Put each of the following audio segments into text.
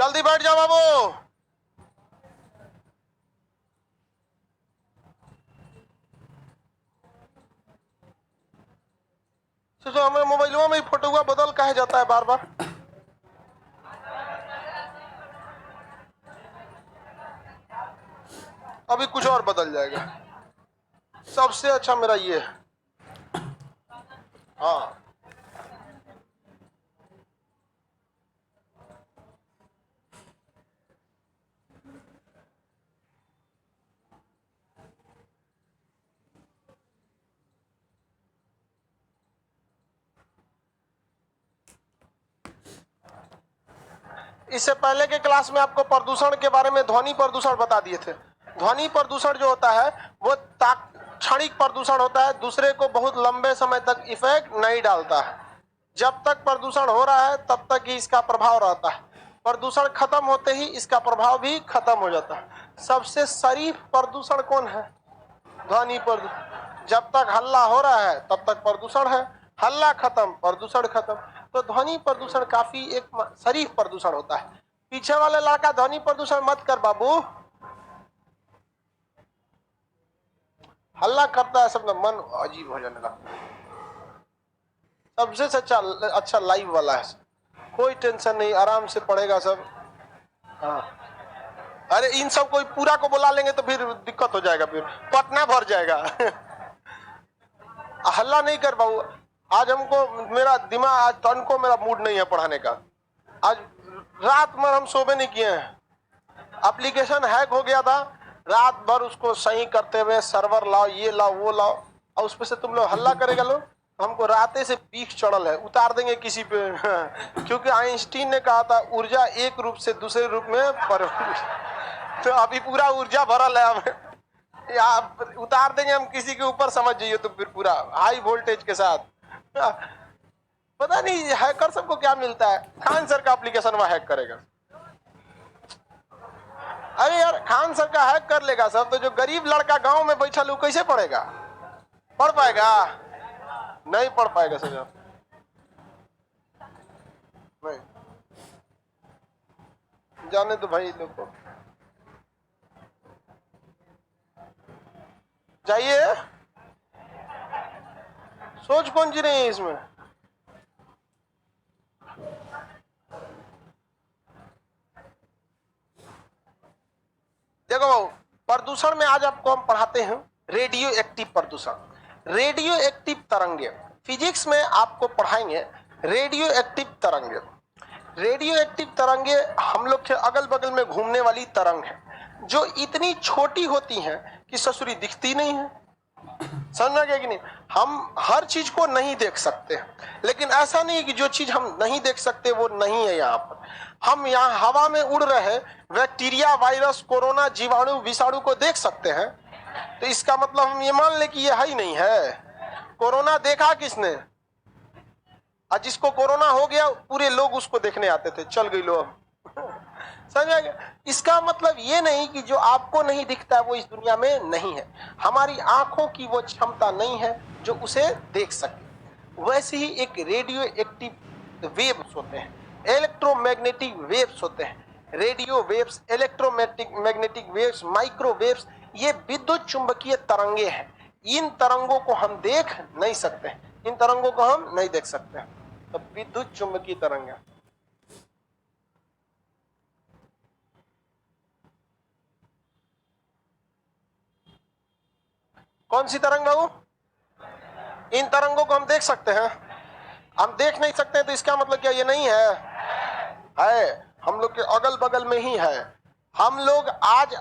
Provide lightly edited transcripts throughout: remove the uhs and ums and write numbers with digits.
जल्दी बैठ जाओ बाबू। सोचो हमें मोबाइलों में फोटोआ बदल काहे जाता है बार बार। अभी कुछ और बदल जाएगा। सबसे अच्छा मेरा ये है। हाँ इससे पहले के क्लास में आपको प्रदूषण के बारे में ध्वनि प्रदूषण बता दिए थे। ध्वनि प्रदूषण जो होता है वो क्षणिक प्रदूषण होता है, दूसरे को बहुत लंबे समय तक इफेक्ट नहीं डालता है। जब तक प्रदूषण हो रहा है तब तक ही इसका प्रभाव रहता है। प्रदूषण खत्म होते ही इसका प्रभाव भी खत्म हो जाता है। सबसे शरीफ प्रदूषण कौन है? ध्वनि प्रदूषण। जब तक हल्ला हो रहा है तब तक प्रदूषण है, हल्ला खत्म प्रदूषण खत्म। तो ध्वनि प्रदूषण काफी एक शरीफ प्रदूषण होता है। पीछे वाले लड़का ध्वनि प्रदूषण मत कर बाबू, हल्ला करता है सब, मन अजीब हो जाने लगता है। सबसे अच्छा लाइव वाला है, कोई टेंशन नहीं, आराम से पढ़ेगा सब। हाँ अरे इन सब को पूरा को बुला लेंगे तो फिर दिक्कत हो जाएगा, फिर पटना भर जाएगा। हल्ला नहीं कर पाऊ। आज हमको मेरा दिमाग, आज तन को मेरा मूड नहीं है पढ़ाने का। आज रात भर हम सोबे नहीं किए हैं। एप्लीकेशन हैक हो गया था, रात भर उसको सही करते हुए सर्वर लाओ, ये लाओ, वो लाओ, और उसपे से तुम लोग हल्ला करेगा लोग। हमको राते से पीठ चढ़ल है, उतार देंगे किसी पे। क्योंकि आइंस्टीन ने कहा था ऊर्जा एक रूप से दूसरे रूप में तो अभी पूरा ऊर्जा भरल है हमें, उतार देंगे हम किसी के ऊपर, समझ जाइए। तो फिर पूरा हाई वोल्टेज के साथ। पता नहीं हैकर सबको क्या मिलता है। खान सर का एप्लीकेशन वह हैक करेगा। अरे यार खान सर का हैक कर लेगा सब, तो जो गरीब लड़का गांव में बैठा वो कैसे पढ़ेगा? पढ़ पाएगा? नहीं पढ़ पाएगा सर, नहीं। जाने तो भाई लोग को जाइए, सोच कौन सी नहीं है इसमें। देखो प्रदूषण में आज आपको हम पढ़ाते हैं रेडियो एक्टिव प्रदूषण, रेडियो एक्टिव तरंगे। फिजिक्स में आपको पढ़ाएंगे रेडियो एक्टिव तरंगे। रेडियो एक्टिव तरंगे हम लोग के अगल बगल में घूमने वाली तरंग है, जो इतनी छोटी होती हैं कि ससुरी दिखती नहीं है। समझना क्या कि नहीं? हम हर चीज को नहीं देख सकते, लेकिन ऐसा नहीं कि जो चीज हम नहीं देख सकते वो नहीं है। यहाँ पर हम यहाँ हवा में उड़ रहे बैक्टीरिया, वायरस, कोरोना, जीवाणु, विषाणु को देख सकते हैं। तो इसका मतलब हम ये मान ले कि ये है ही नहीं है। कोरोना देखा किसने? और जिसको कोरोना हो गया पूरे लोग उसको देखने आते थे, चल गई लोग। समझ गया? इसका मतलब ये नहीं कि जो आपको नहीं दिखता है वो इस दुनिया में नहीं है। हमारी आंखों की वो क्षमता नहीं है जो उसे देख सके। वैसे ही एक रेडियो एक्टिव वेव्स होते हैं, इलेक्ट्रोमैग्नेटिक वेव्स होते हैं। Radio waves, electromagnetic waves, microwaves, ये विद्युत चुंबकीय तरंगे हैं। इन तरंगों को हम देख नहीं सकते, इन तरंगों को हम नहीं देख सकते। तो विद्युत चुंबकीय तरंगे कौन सी तरंग बाबू? इन तरंगों को हम देख सकते हैं। हम देख नहीं सकते तो इसका मतलब क्या ये नहीं है? है, हम लोग के अगल बगल में ही है। हम लोग आज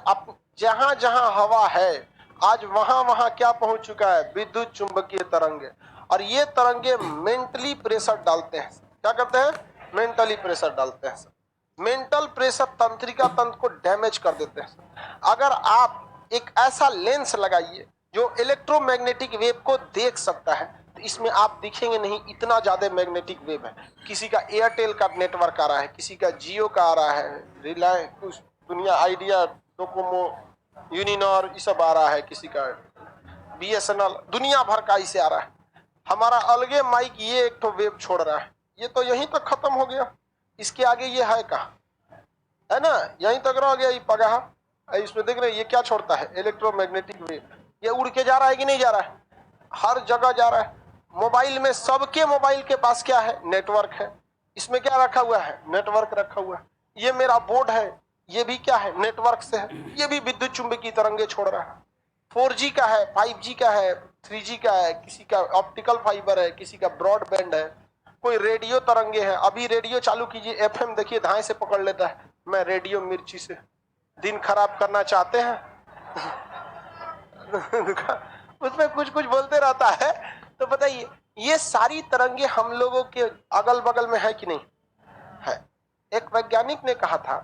जहां जहां हवा है, आज वहां वहां क्या पहुंच चुका है? विद्युत चुंबकीय तरंगे। और ये तरंगे मेंटली प्रेशर डालते हैं। क्या करते हैं? मेंटली प्रेशर डालते हैं। मेंटल प्रेशर तंत्रिका तंत्र को डैमेज कर देते हैं। अगर आप एक ऐसा लेंस लगाइए जो इलेक्ट्रोमैग्नेटिक वेव को देख सकता है, तो इसमें आप दिखेंगे नहीं, इतना ज्यादा मैग्नेटिक वेव है। किसी का एयरटेल का नेटवर्क आ रहा है, किसी का जियो का आ रहा है, रिलायंस, दुनिया, आइडिया, डोकोमो, यूनिनॉर, ये सब आ रहा है, किसी का BSNL, दुनिया भर का इसे आ रहा है। हमारा अलगे माइक ये एक तो वेव छोड़ रहा है। ये तो यहीं तक खत्म हो गया, इसके आगे ये है कहाँ? है ना, यहीं तक रह गया ये पगाहा। इसमें देख रहे हैं ये क्या छोड़ता है, इलेक्ट्रोमैग्नेटिक वेव। ये उड़ के जा रहा है कि नहीं जा रहा है, हर जगह जा रहा है। मोबाइल में, सबके मोबाइल के पास क्या है, नेटवर्क है। इसमें क्या रखा हुआ है, नेटवर्क रखा हुआ है। ये मेरा बोर्ड है, ये भी क्या है, नेटवर्क से है। ये भी विद्युत चुंबकीय तरंगे छोड़ रहा है। 4G का है, 5G का है, 3G का है, किसी का ऑप्टिकल फाइबर है, किसी का ब्रॉडबैंड है, कोई रेडियो तरंगे है। अभी रेडियो चालू कीजिए, FM देखिए धाए से पकड़ लेता है। मैं रेडियो मिर्ची से दिन खराब करना चाहते हैं उसमें कुछ कुछ बोलते रहता है। तो बताइए, ये सारी तरंगे हम लोगों के अगल बगल में है कि नहीं है। एक वैज्ञानिक ने कहा था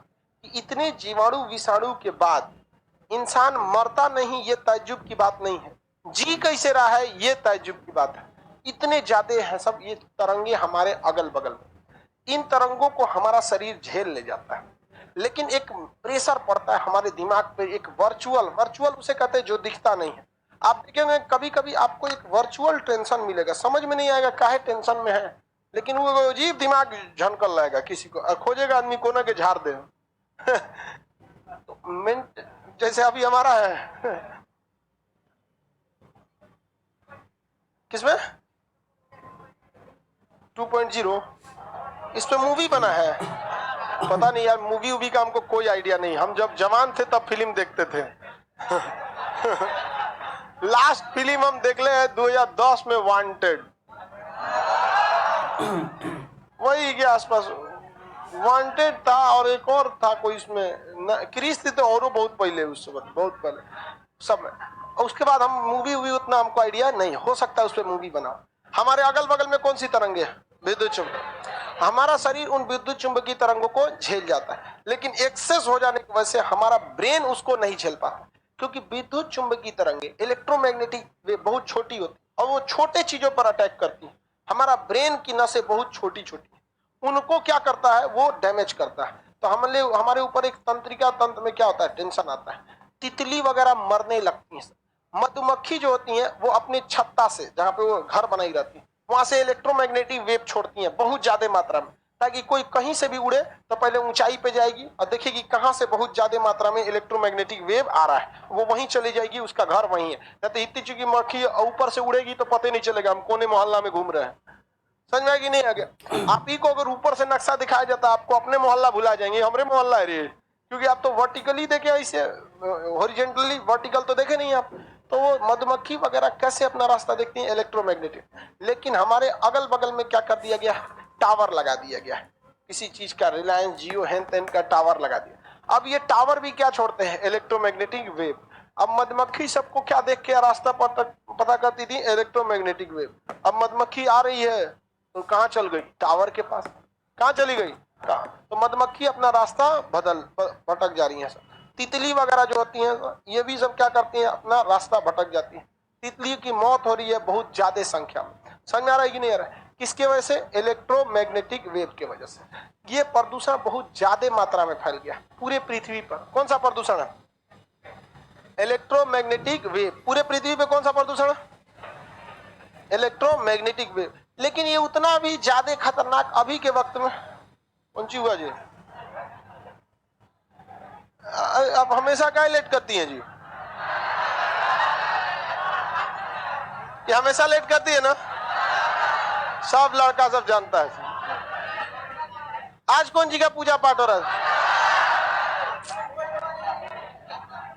कि इतने जीवाणु विषाणु के बाद इंसान मरता नहीं, ये ताज्जुब की बात नहीं है। जी कैसे रहा है, ये ताज्जुब की बात है। इतने ज्यादा है सब ये तरंगे हमारे अगल बगल में। इन तरंगों को हमारा शरीर झेल ले जाता है, लेकिन एक प्रेशर पड़ता है हमारे दिमाग पे, एक वर्चुअल उसे कहते हैं, जो दिखता नहीं है। आप देखेंगे कभी कभी आपको एक वर्चुअल टेंशन मिलेगा, समझ में नहीं आएगा काहे टेंशन में है, लेकिन वो अजीब दिमाग झनकल रहेगा, किसी को खोजेगा आदमी कोना के झाड़ दे तो जैसे अभी हमारा है किसमें 2.0, इस पे मूवी बना है। पता नहीं यार, मूवी वूवी का हमको कोई आइडिया नहीं। हम जब जवान थे तब फिल्म देखते थे लास्ट फिल्म हम देख ले 2010 में, वांटेड वही के आसपास वांटेड था, और एक और था कोई इसमें क्रिस थी, तो और बहुत पहले, उस वक्त बहुत पहले सब में। और उसके बाद हम मूवी उतना हमको आइडिया नहीं, हो सकता है उस पर मूवी बना। हमारे अगल बगल में कौन सी तरंगे है, विद्युत चुंबक। हमारा शरीर उन विद्युत चुंबकीय तरंगों को झेल जाता है, लेकिन एक्सेस हो जाने की वजह से हमारा ब्रेन उसको नहीं झेल पाता, क्योंकि विद्युत चुंबकीय तरंगे, इलेक्ट्रोमैग्नेटिक वेव बहुत छोटी होती है और वो छोटे चीजों पर अटैक करती है। हमारा ब्रेन की नसें बहुत छोटी छोटी, उनको क्या करता है, वो डैमेज करता है। तो हमारे ऊपर एक तंत्रिका तंत्र में क्या होता है, टेंशन आता है। तितली वगैरह मरने लगती है। मधुमक्खी जो होती है वो अपनी छत्ता से, जहाँ पे वो घर बनाई रहती है, वहां से इलेक्ट्रोमैग्नेटिक वेव छोड़ती है बहुत ज्यादा मात्रा में, ताकि कोई कहीं से भी उड़े तो पहले ऊंचाई पे जाएगी और देखेगी कहाँ से बहुत ज्यादा मात्रा में इलेक्ट्रोमैग्नेटिक वेव आ रहा है, वो वहीं चली जाएगी, उसका घर वहीं है। नहीं तो इतनी चूंकि मक्खी ऊपर से उड़ेगी तो पता नहीं चलेगा हम कोने मोहल्ला में घूम रहे हैं। समझ में आएगी नहीं आ गया। आप ही को अगर ऊपर से नक्शा दिखाया जाता, आपको अपने मोहल्ला भुला जाएंगे, हमरे मोहल्ला है रे, क्योंकि आप तो वर्टिकली देखे, ऐसे हॉरिजॉन्टली वर्टिकल तो देखे नहीं आप। तो वो मधुमक्खी वगैरह कैसे अपना रास्ता देखती है, इलेक्ट्रोमैग्नेटिक। लेकिन हमारे अगल बगल में क्या कर दिया गया, टावर लगा दिया गया, किसी चीज का, रिलायंस जियो हैन तेन का टावर लगा दिया। अब ये टावर भी क्या छोड़ते हैं, इलेक्ट्रोमैग्नेटिक वेव। अब मधुमक्खी सबको क्या देख के रास्ता पता करती थी, इलेक्ट्रोमैग्नेटिक वेव। अब मधुमक्खी आ रही है तो कहाँ चल गई, टावर के पास। कहाँ चली गई, कहाँ? तो मधुमक्खी अपना रास्ता भटक जा रही है सब। तितली वगैरह जो होती हैं ये भी सब क्या करती हैं, अपना रास्ता भटक जाती है। तितली की मौत हो रही है बहुत ज्यादा संख्या में। समझ में आ रहा है कि नहीं आ रहा है, किसके वजह से, इलेक्ट्रोमैग्नेटिक वेव के वजह से। ये प्रदूषण बहुत ज्यादा मात्रा में फैल गया पूरे पृथ्वी पर। कौन सा प्रदूषण है, इलेक्ट्रोमैग्नेटिक वेव। पूरे पृथ्वी पे कौन सा प्रदूषण है, इलेक्ट्रोमैग्नेटिक वेव। लेकिन ये उतना भी ज्यादा खतरनाक अभी के वक्त में कौन सी हुआ जी, अब हमेशा क्या लेट करती हैं जी, ये हमेशा लेट करती है ना, सब लड़का सब जानता है। आज कौन जी का पूजा पाठ हो रहा है,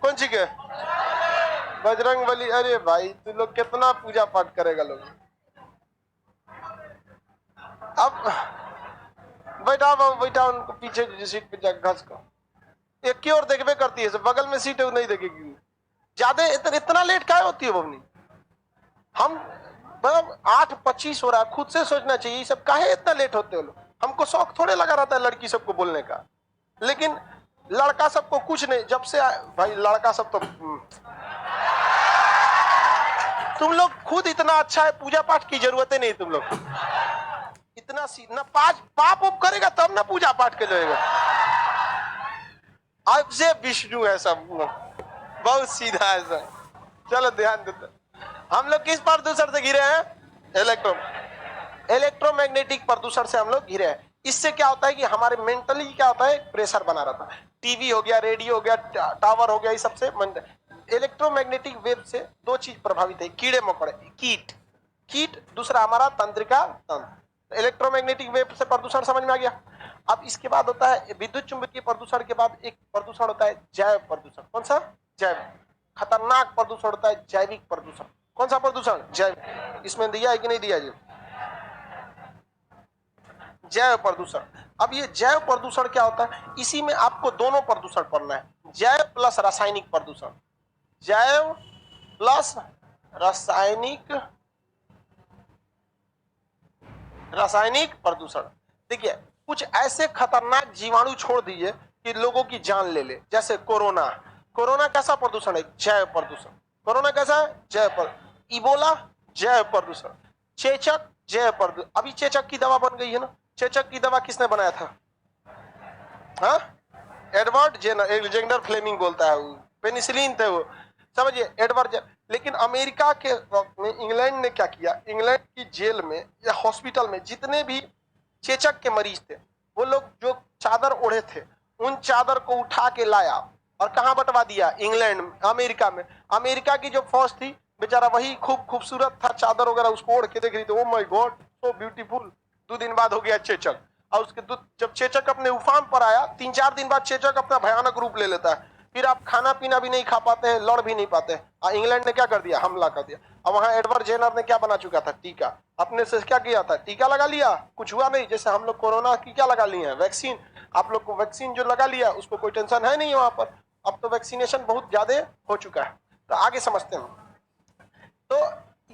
कौन सी के, बजरंग बली। अरे भाई तू लोग कितना पूजा पाठ करेगा लोग। अब बैठा उनको पीछे सीट पे जा घस को, एक की ओर देखबे करती है, बगल में सीट है वो नहीं देखेगी। ज्यादा इतना लेट क्या होती है बबनी, हम मतलब 8:25 हो रहा है, खुद से सोचना चाहिए ये सब काहे इतना लेट होते हो लोग। हमको शौक थोड़े लगा रहता है लड़की सबको बोलने का, लेकिन लड़का सबको कुछ नहीं। जब से भाई लड़का सब तो तुम लोग खुद इतना अच्छा है, पूजा पाठ की जरूरत ही नहीं तुम लोग। इतना ना पाप उप करेगा तब ना पूजा पाठ के जाएगा। अब से विष्णु है सब, बहुत सीधा है सब। चलो ध्यान देते, हम लोग किस प्रदूषण से घिरे हैं, इलेक्ट्रोमैग्नेटिक प्रदूषण से हम लोग घिरे हैं। इससे क्या होता है कि हमारे मेंटली क्या होता है, प्रेशर बना रहता है। टीवी हो गया, रेडियो हो गया, टावर हो गया, इस सबसे इलेक्ट्रोमैग्नेटिक वेव से दो चीज प्रभावित है, कीड़े मकोड़े, कीट कीट, दूसरा हमारा तंत्रिका तंत्र। इलेक्ट्रोमैग्नेटिक वेव से प्रदूषण समझ में आ गया। अब इसके बाद होता है विद्युत चुंबकीय प्रदूषण के बाद एक प्रदूषण होता है जैव प्रदूषण। कौन सा? जैव। खतरनाक प्रदूषण होता है जैविक प्रदूषण। कौन सा प्रदूषण? जैव। इसमें दिया है कि नहीं दिया जी? जैव प्रदूषण। अब ये जैव प्रदूषण क्या होता है, इसी में आपको दोनों प्रदूषण पढ़ना है, जैव प्लस रासायनिक प्रदूषण। जैव प्लस रासायनिक प्रदूषण। देखिए कुछ ऐसे खतरनाक जीवाणु छोड़ दीजिए कि लोगों की जान ले ले, जैसे कोरोना। कोरोना कैसा प्रदूषण है? जैव प्रदूषण। कोरोना कैसा है? जैव प्रदूषण। इबोला जैव प्रदूषण। चेचक जैव प्रदूषण। अभी चेचक की दवा बन गई है ना। चेचक की दवा किसने बनाया था? हाँ, एडवर्ड जेनर, एलेक्जेंडर फ्लेमिंग बोलता है वो, पेनिसिलिन थे वो, समझिए एडवर्ड। लेकिन अमेरिका के वक्त में इंग्लैंड ने क्या किया, इंग्लैंड की जेल में या हॉस्पिटल में जितने भी चेचक के मरीज थे, वो लोग जो चादर ओढ़े थे, उन चादर को उठा के लाया और कहाँ बंटवा दिया? इंग्लैंड में, अमेरिका में। अमेरिका की जो फौज थी बेचारा वही खूब खूबसूरत था, चादर वगैरह उसको ओढ़ के देख रही थी, oh my God so beautiful. 2 दिन बाद हो गया चेचक। और उसके जब चेचक अपने उफान पर आया, 3-4 दिन बाद चेचक अपना भयानक रूप ले लेता है। फिर आप खाना पीना भी नहीं खा पाते हैं, लड़ भी नहीं पाते हैं। इंग्लैंड ने क्या कर दिया? हमला कर दिया। और वहां एडवर्ड जेनर ने क्या बना चुका था? टीका। अपने से क्या किया था? टीका लगा लिया, कुछ हुआ नहीं। जैसे हम लोग कोरोना की क्या लगा लिए हैं? वैक्सीन। आप लोग को वैक्सीन जो लगा लिया उसको कोई टेंशन है नहीं वहां पर। अब तो वैक्सीनेशन बहुत ज्यादा हो चुका है। तो आगे समझते हैं। तो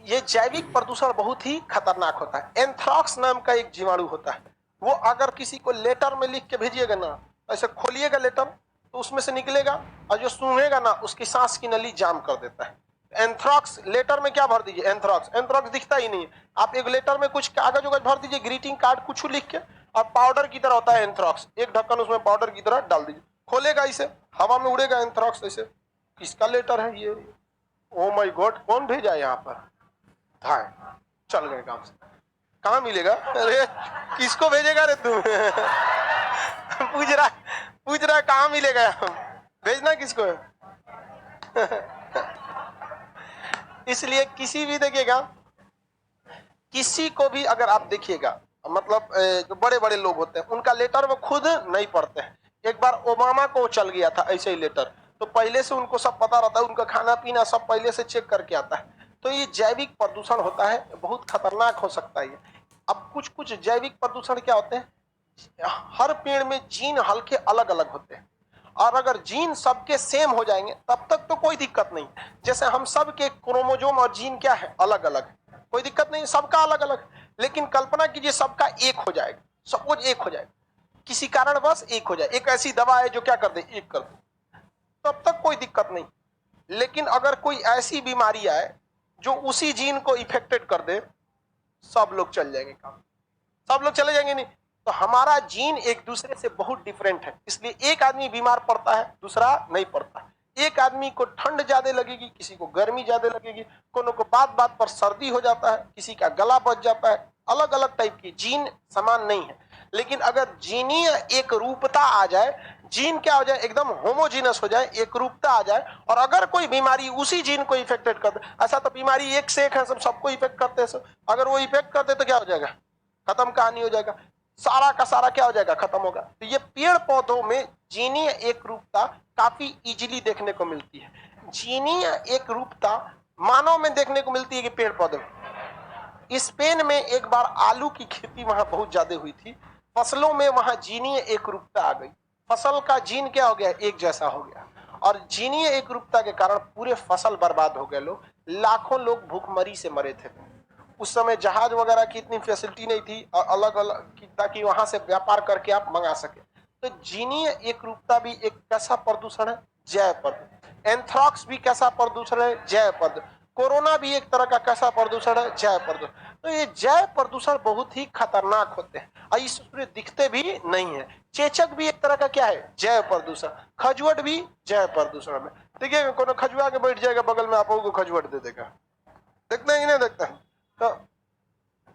ये जैविक प्रदूषण बहुत ही खतरनाक होता है। एंथ्राक्स नाम का एक जीवाणु होता है, वो अगर किसी को लेटर में लिख के भेजिएगा ना, ऐसे खोलिएगा लेटर तो उसमें से निकलेगा, और जो सूंघेगा ना उसकी सांस की नली जाम कर देता है। एंथ्राक्स लेटर में क्या भर दीजिए? एंथ्राक्स। एंथ्राक्स दिखता ही नहीं। आप एक लेटर में कुछ कागज वगज भर दीजिए, ग्रीटिंग कार्ड कुछ लिख के, और पाउडर की तरह होता है एंथ्राक्स, एक ढक्कन उसमें पाउडर की तरह डाल दीजिए, खोलेगा इसे, हवा में उड़ेगा एंथ्राक्स। ऐसे किसका लेटर है ये? ओ माय गॉड, कौन भेजा यहाँ पर? हाय, चल गए काम से। कहाँ मिलेगा? अरे किसको भेजेगा रे तू? पूछ रहा कहाँ मिलेगा? भेजना किसको है? इसलिए किसी भी देखिएगा, किसी को भी अगर आप देखिएगा, मतलब जो बड़े बड़े लोग होते हैं उनका लेटर वो खुद नहीं पढ़ते हैं। एक बार ओबामा को चल गया था ऐसे ही लेटर, तो पहले से उनको सब पता रहता है, उनका खाना पीना सब पहले से चेक करके आता है। तो ये जैविक प्रदूषण होता है, बहुत खतरनाक हो सकता है ये। अब कुछ कुछ जैविक प्रदूषण क्या होते हैं, हर पेड़ में जीन हल्के अलग अलग होते हैं, और अगर जीन सबके सेम हो जाएंगे तब तक तो कोई दिक्कत नहीं। जैसे हम सब के क्रोमोजोम और जीन क्या है? अलग अलग, कोई दिक्कत नहीं, सबका अलग अलग। लेकिन कल्पना कीजिए सबका एक हो जाएगा, सपोज एक हो जाएगा, किसी कारणवश एक हो जाए, एक ऐसी दवा है जो क्या कर दे? एक कर दे, तब तक कोई दिक्कत नहीं। लेकिन अगर कोई ऐसी बीमारी आए जो उसी जीन को इफेक्टेड कर दे, सब लोग चल जाएंगे काम, सब लोग चले जाएंगे नहीं। तो हमारा जीन एक दूसरे से बहुत डिफरेंट है, इसलिए एक आदमी बीमार पड़ता है दूसरा नहीं पड़ता। एक आदमी को ठंड ज्यादा लगेगी, किसी को गर्मी ज्यादा लगेगी, कोनो को बात बात पर सर्दी हो जाता है, किसी का गला बच जाता है। अलग अलग टाइप की, जीन समान नहीं है। लेकिन अगर जीनीय एक रूपता आ जाए, जीन क्या हो जाए? एकदम होमोजीनस हो जाए, एक रूपता आ जाए, और अगर कोई बीमारी उसी जीन को इफेक्टेड कर दे, ऐसा तो बीमारी एक से एक है, सब सबको इफेक्ट करते हैं सब, अगर वो इफेक्ट कर दे तो क्या हो जाएगा? खत्म कहानी हो जाएगा, सारा का सारा क्या हो जाएगा? खत्म होगा। तो ये पेड़ पौधों में जीनीय एक रूपता काफी इजीली देखने को मिलती है। जीनीय एक रूपता मानव में देखने को मिलती है कि पेड़ पौधे में। स्पेन में एक बार आलू की खेती वहां बहुत ज्यादा हुई थी, फसलों में वहां जीनीय एक रूपता आ गई, फसल का जीन क्या हो गया? एक जैसा हो गया, और जीनीय एक रूपता के कारण पूरे फसल बर्बाद हो गए। लोग, लाखों लोग भूखमरी से मरे थे। उस समय जहाज वगैरह की इतनी फैसिलिटी नहीं थी, और अलग अलग, ताकि वहां से व्यापार करके आप मंगा सके। तो जीनीय एक रूपता भी एक कैसा प्रदूषण है? जैव प्रदूषण। एंथ्राक्स भी कैसा प्रदूषण है? जैव प्रदूषण। कोरोना भी एक तरह का कैसा प्रदूषण है? जैव प्रदूषण। तो ये जैव प्रदूषण बहुत ही खतरनाक होते हैं, और इसमें दिखते भी नहीं है। चेचक भी एक तरह का क्या है? जैव प्रदूषण। खजुआट भी जैव प्रदूषण में। देखिए कोनो खजुआ के बैठ जाएगा बगल में, आप लोगों को खजुआट दे देगा, देखते हैं कि नहीं देखते हैं? तो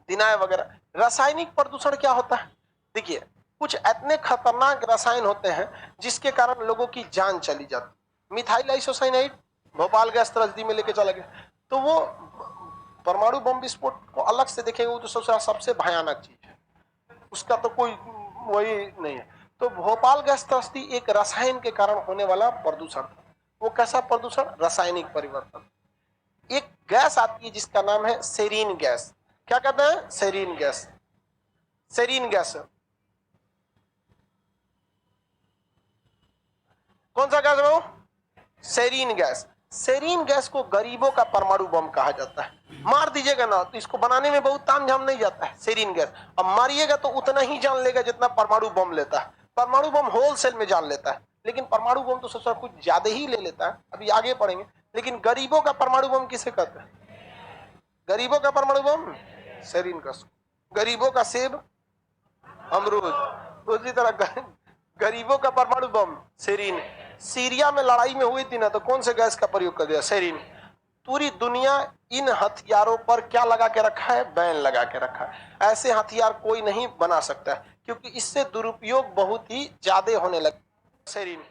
दिनाय वगैरह। रासायनिक प्रदूषण क्या होता है? देखिए कुछ इतने खतरनाक रसायन होते हैं जिसके कारण लोगों की जान चली जाती। मिथाइल आइसोसाइनाइड भोपाल गैस त्रजदी में लेके चला गया, तो वो परमाणु बम विस्फोट को अलग से देखेंगे, वो तो सबसे भयानक चीज है, उसका तो कोई वही नहीं है। तो भोपाल गैस त्रस्ती एक रसायन के कारण होने वाला प्रदूषण था। वो कैसा प्रदूषण? रासायनिक परिवर्तन। एक गैस आती है जिसका नाम है सेरीन गैस। क्या कहते हैं? Serine gas. सेरीन गैस कौन सा गैस है वो? Serine gas. सेरीन गैस को गरीबों का परमाणु बम कहा जाता है। मार दीजिएगा ना तो इसको बनाने में बहुत तामझाम नहीं जाता है सेरीन गैस। अब मारिएगा तो उतना ही जान लेगा जितना परमाणु बम लेता है। परमाणु बम होलसेल में जान लेता है, लेकिन परमाणु बम तो सोचा कुछ ज्यादा ही ले लेता है, अभी आगे पढ़ेंगे। लेकिन गरीबों का परमाणु बम किसे कहते हैं? गरीबों का परमाणु बम सेरीन गैस। गरीबों का सेब अमरूद, उसी तरह गरीबों का परमाणु बम सेरीन। सीरिया में लड़ाई में हुई थी ना, तो कौन से गैस का प्रयोग कर दिया? सेरीन। पूरी दुनिया इन हथियारों पर क्या लगा के रखा है? बैन लगा के रखा है। ऐसे हथियार कोई नहीं बना सकता है, क्योंकि इससे दुरुपयोग बहुत ही ज्यादा होने लगा। सेरीन।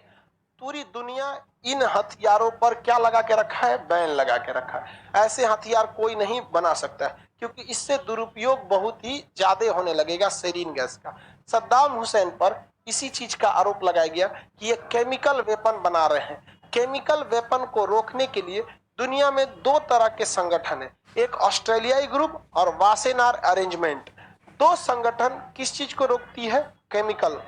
पूरी दुनिया इन हथियारों पर क्या लगा के रखा है? बैन लगा के रखा है। ऐसे हथियार कोई नहीं बना सकता है, क्योंकि इससे दुरुपयोग बहुत ही ज्यादा होने लगेगा सेरीन गैस का। सद्दाम हुसैन पर इसी चीज का आरोप लगाया गया कि ये केमिकल वेपन बना रहे हैं। केमिकल वेपन को रोकने के लिए दुनिया में दो तरह के संगठन है, एक ऑस्ट्रेलियाई ग्रुप और वासेनार अरेंजमेंट। दो संगठन किस चीज को रोकती है? केमिकल।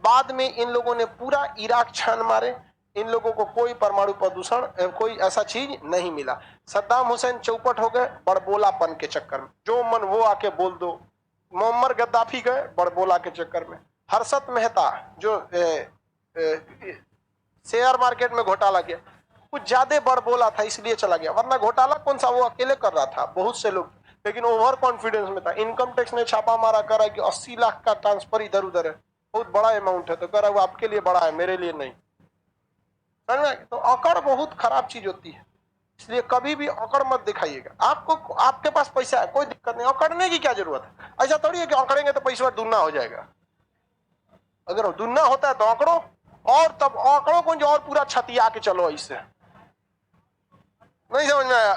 बाद में इन लोगों ने पूरा इराक छान मारे, इन लोगों को कोई परमाणु प्रदूषण कोई ऐसा चीज नहीं मिला। सद्दाम हुसैन चौपट हो गए बड़बोलापन के चक्कर में, जो मन वो आके बोल दो। मोहम्मद गद्दाफी गए बड़बोला के चक्कर में। हर्षद मेहता जो शेयर मार्केट में घोटाला किया, कुछ ज्यादा बड़बोला था इसलिए चला गया, वरना घोटाला कौन सा वो अकेले कर रहा था, बहुत से लोग, लेकिन ओवर कॉन्फिडेंस में था। इनकम टैक्स ने छापा मारा, करा कि 80 लाख का ट्रांसफर इधर उधर है, बहुत बड़ा अमाउंट है, तो कह रहा वो आपके लिए बड़ा है, मेरे लिए नहीं। तो अकड़ बहुत खराब चीज होती है, इसलिए कभी भी अकड़ मत दिखाइएगा। आपको आपके पास पैसा है, कोई दिक्कत नहीं, अकड़ने की क्या जरूरत है? ऐसा थोड़ी है कि अकड़ेंगे तो पैसा दुगना हो जाएगा। अगर दुगना होता है तो अकड़ो, और तब अकड़ो कौन, और पूरा छतिया के चलो, ऐसे नहीं समझ में आया?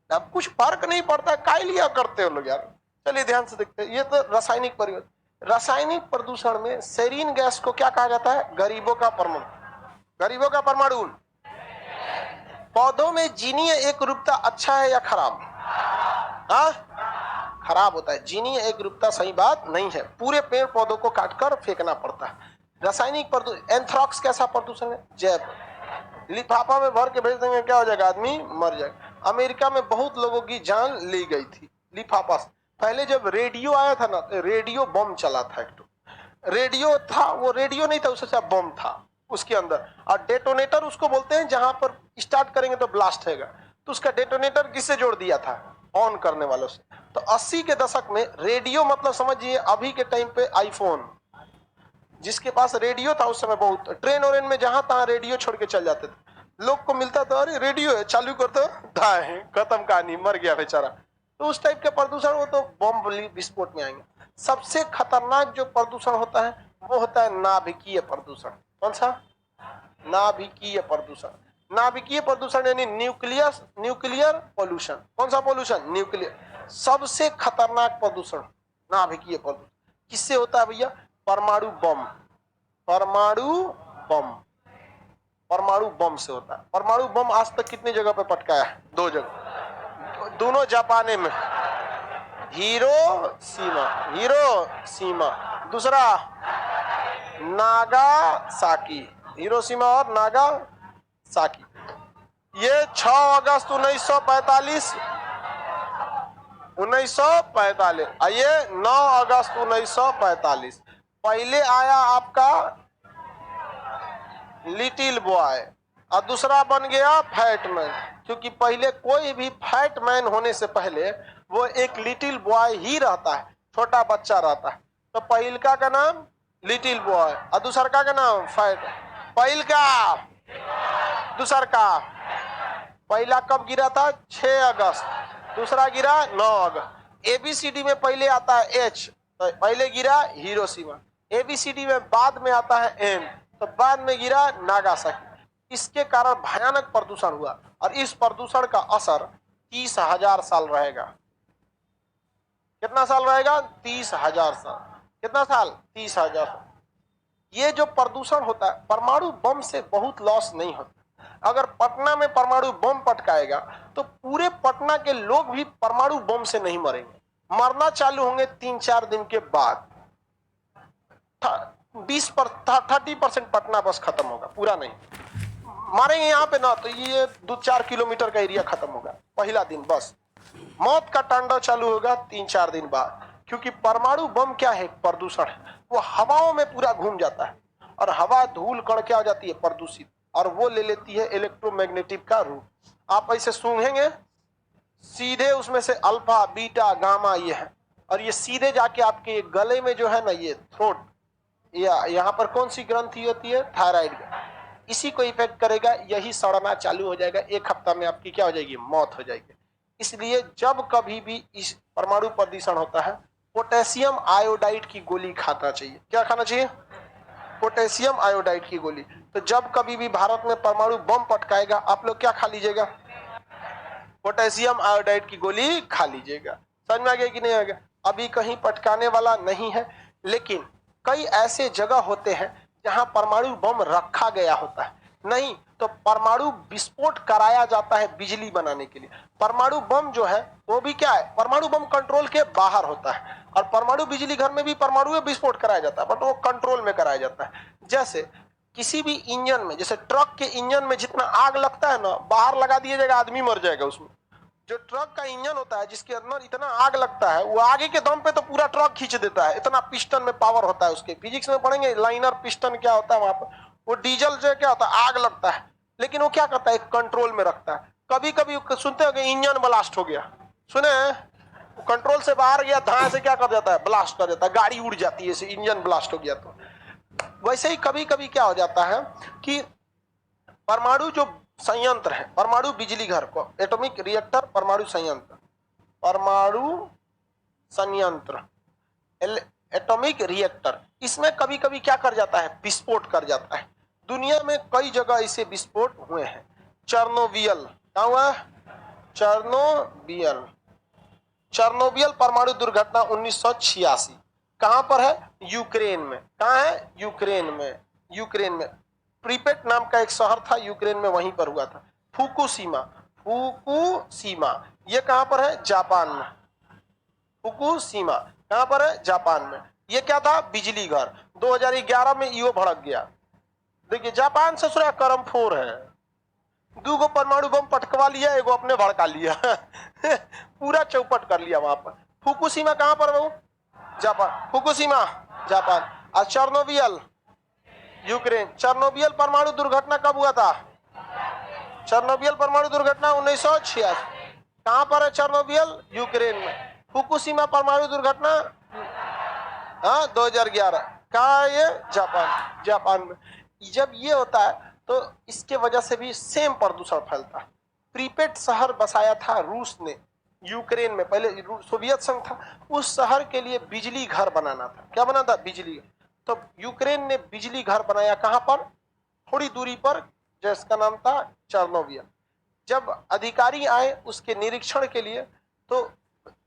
अब कुछ फर्क नहीं पड़ता, काय लिया करते हो लोग यार। चलिए ध्यान से देखते हैं, ये तो रासायनिक परिवर्तन। रासायनिक प्रदूषण में सेरीन गैस को क्या कहा जाता है? गरीबों का परमाणु। गरीबों का परमाणु। पौधों में जीनीय एक रूपता अच्छा है या खराब? हाँ, खराब होता है। जीनीय एक रूपता सही बात नहीं है, पूरे पेड़ पौधों को काटकर फेंकना पड़ता है। रासायनिक प्रदूषण। एंथ्रॉक्स कैसा प्रदूषण है? जैव। लिफाफा में भर के भेज देंगे, क्या हो जाएगा? आदमी मर जाएगा। अमेरिका में बहुत लोगों की जान ली गई थी लिफाफा से। पहले जब रेडियो आया था ना, तो रेडियो बम चला था। एक तो रेडियो था, वो रेडियो नहीं था, उससे बम था उसके अंदर, और डेटोनेटर उसको बोलते हैं जहां पर स्टार्ट करेंगे तो ब्लास्ट होगा। तो उसका डेटोनेटर किससे जोड़ दिया था? ऑन करने वालों से। तो 80 के दशक में रेडियो, मतलब समझिए अभी के टाइम पे आईफोन, जिसके पास रेडियो था उस समय, बहुत ट्रेन और में जहां तहां रेडियो छोड़ के चल जाते थे। लोग को मिलता था, अरे रेडियो है, चालू कर दो, दाएं, खत्म कहानी, मर गया बेचारा। तो उस टाइप के प्रदूषण वो तो बम विस्फोट में आएंगे। सबसे खतरनाक जो प्रदूषण होता है वो होता है नाभिकीय प्रदूषण। कौन सा? नाभिकीय प्रदूषण। नाभिकीय प्रदूषण यानी न्यूक्लियर पोल्यूशन। कौन सा पोल्यूशन? न्यूक्लियर। सबसे खतरनाक प्रदूषण नाभिकीय प्रदूषण किससे होता है भैया? परमाणु बम। परमाणु बम। परमाणु बम से होता है। परमाणु बम आज तक कितनी जगह पे पटकाया है? 2 जगह, दोनों जापान में, हिरोशिमा, दूसरा नागासाकी। हिरोशिमा और नागासाकी। ये 6 अगस्त 1945, ये 9 अगस्त 1945। पहले आया आपका लिटिल बॉय और दूसरा बन गया फैटमैन, क्योंकि पहले कोई भी फैटमैन होने से पहले वो एक लिटिल बॉय ही रहता है, छोटा बच्चा रहता है। तो पहिलका का नाम लिटिल बॉय और दूसरका का नाम फैट। पहिलका, दूसरका। पहला कब गिरा था? 6 अगस्त। दूसरा गिरा 9 अगस्त। एबीसीडी में पहले आता है एच, तो पहले गिरा हिरोशिमा। ABCD में बाद में आता है एम, तो बाद में गिरा नागासाकी। इसके कारण भयानक प्रदूषण हुआ और इस प्रदूषण का असर 30,000 साल रहेगा। कितना साल रहेगा? 30,000 साल। कितना साल? 30,000 साल। ये जो प्रदूषण होता है, परमाणु बम से बहुत लॉस नहीं होता। अगर पटना में परमाणु बम पटकाएगा तो पूरे पटना के लोग भी परमाणु बम से नहीं मरेंगे, मरना चालू होंगे 3-4 दिन के बाद। 30% पटना बस खत्म होगा, पूरा नहीं मारेंगे यहाँ पे ना, तो ये 2-4 किलोमीटर का एरिया खत्म होगा पहला दिन। बस मौत का तांडव चालू होगा 3-4 दिन बाद। क्योंकि परमाणु बम क्या है? प्रदूषण है। वो हवाओं में पूरा घूम जाता है और हवा धूल कण क्या हो जाती है? प्रदूषित, और वो ले लेती है इलेक्ट्रोमैग्नेटिक का रूप। आप ऐसे सूंघेंगे, सीधे उसमें से अल्फा बीटा गामा ये है, और ये सीधे जाके आपके गले में जो है ना, ये थ्रोट, या यहाँ पर कौन सी ग्रंथि होती है? थायराइड, इसी को इफेक्ट करेगा। यही सड़ना चालू हो जाएगा, 1 हफ्ता में आपकी क्या हो जाएगी? मौत हो जाएगी। इसलिए जब कभी भी इस परमाणु प्रदूषण होता है, पोटेशियम आयोडाइड की गोली खाना चाहिए। क्या खाना चाहिए? पोटेशियम आयोडाइड की गोली। तो जब कभी भी भारत में परमाणु बम पटकाएगा, आप लोग क्या खा लीजिएगा? पोटेशियम आयोडाइड की गोली खा लीजिएगा। समझ में आ गया कि नहीं आ गया? अभी कहीं पटकाने वाला नहीं है, लेकिन कई ऐसे जगह होते हैं जहां परमाणु बम रखा गया होता है। नहीं तो परमाणु विस्फोट कराया जाता है बिजली बनाने के लिए। परमाणु बम जो है वो भी क्या है? परमाणु बम कंट्रोल के बाहर होता है, और परमाणु बिजली घर में भी परमाणु विस्फोट कराया जाता है, बट वो कंट्रोल में कराया जाता है। जैसे किसी भी इंजन में, जैसे ट्रक के इंजन में जितना आग लगता है ना, बाहर लगा दिया जाएगा, आदमी मर जाएगा उसमें। जो ट्रक का इंजन होता है जिसके अंदर इतना आग लगता है, वो आगे के दम पे तो पूरा ट्रक खींच देता है, इतना पिस्टन में पावर होता है उसके। फिजिक्स में पढ़ेंगे लाइनर पिस्टन क्या होता है वहां पर। वो डीजल जो क्या होता है? आग लगता है, लेकिन वो क्या करता है? कंट्रोल में रखता है। कभी कभी सुनते हो कि इंजन ब्लास्ट हो गया, सुने? कंट्रोल से बाहर गया, धाए से क्या कर देता है? ब्लास्ट कर देता है, गाड़ी उड़ जाती है, इंजन ब्लास्ट हो गया। तो वैसे ही कभी कभी क्या हो जाता है कि परमाणु जो संयंत्र है, परमाणु बिजली घर को एटॉमिक रिएक्टर, परमाणु संयंत्र, परमाणु संयंत्र, एटॉमिक रिएक्टर, इसमें कभी कभी क्या कर जाता है? विस्फोट कर जाता है। दुनिया में कई जगह ऐसे विस्फोट हुए हैं। चर्नोबियल, क्या हुआ? चर्नोबियल, चर्नोबियल परमाणु दुर्घटना 1986 कहां पर है? यूक्रेन में। कहां है? यूक्रेन में। यूक्रेन में प्रीपेट नाम का एक शहर था यूक्रेन में, वहीं पर हुआ था। फुकुशिमा, फुकुशिमा ये कहां पर है? जापान में। फुकुशिमा कहां पर है? जापान में। ये क्या था? बिजली घर। 2011 में ईओ भड़क गया। देखिए जापान ससुरा करमफोर है, 2 परमाणु बम पटकवा लिया, एगो अपने भड़का लिया पूरा चौपट कर लिया वहां पर। फुकुशिमा कहां पर वो? जापान। Fukushima Japan. और चर्नोबियल यूक्रेन। चर्नोबियल परमाणु दुर्घटना कब हुआ था? चर्नोबियल परमाणु दुर्घटना 1986। कहां पर है चर्नोबियल? यूक्रेन में। फुकुशिमा परमाणु दुर्घटना 2011। कहा है ये? जापान। जापान में। जब ये होता है तो इसके वजह से भी सेम प्रदूषण फैलता है। प्रीपेट शहर बसाया था रूस ने यूक्रेन में, पहले सोवियत संघ था। उस शहर के लिए बिजली घर बनाना था। क्या बना था? बिजली। तो यूक्रेन ने बिजली घर बनाया कहां पर? थोड़ी दूरी पर, जिसका नाम था चर्नोबियल। जब अधिकारी आए उसके निरीक्षण के लिए, तो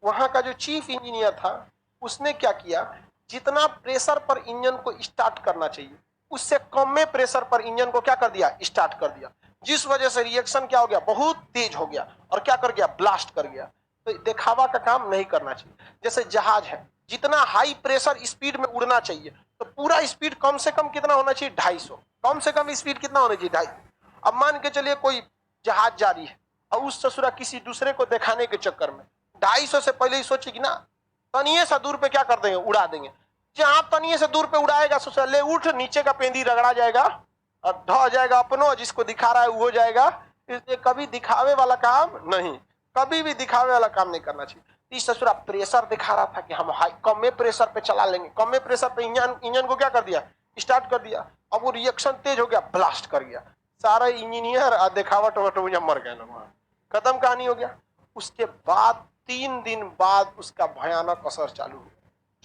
वहां का जो चीफ इंजीनियर था उसने क्या किया? जितना प्रेशर पर इंजन को स्टार्ट करना चाहिए उससे कम में प्रेशर पर इंजन को क्या कर दिया? स्टार्ट कर दिया। जिस वजह से रिएक्शन क्या हो गया? बहुत तेज हो गया, और क्या कर गया? ब्लास्ट कर गया। तो दिखावा का काम नहीं करना चाहिए। जैसे जहाज है, जितना हाई प्रेशर स्पीड में उड़ना चाहिए, तो पूरा स्पीड कम से कम कितना होना चाहिए? 250। कम से कम स्पीड कितना होना चाहिए? 250। अब मान के चलिए कोई जहाज जारी है और उस ससुरा किसी दूसरे को दिखाने के चक्कर में 250 से पहले ही सोचे कि ना तनिए सा दूर पे क्या कर देंगे? उड़ा देंगे। जहां तनिए से दूर पे उड़ाएगा ससुरा ले उठ, नीचे का पेंदी रगड़ा जाएगा और ढह जाएगा अपनो, जिसको दिखा रहा है वो जाएगा। इसलिए कभी दिखावे वाला काम नहीं, कभी भी दिखावे वाला काम नहीं करना चाहिए। इस ससुरा प्रेशर दिखा रहा था कि हम हाई कम में प्रेशर पे चला लेंगे, कम में प्रेशर पे इंजन को क्या कर दिया? स्टार्ट कर दिया। अब वो रिएक्शन तेज हो गया, ब्लास्ट कर गया। सारा इंजीनियर दिखावट मर गए ना, खत्म कहानी हो गया। उसके बाद 3 दिन बाद उसका भयानक असर चालू हुआ।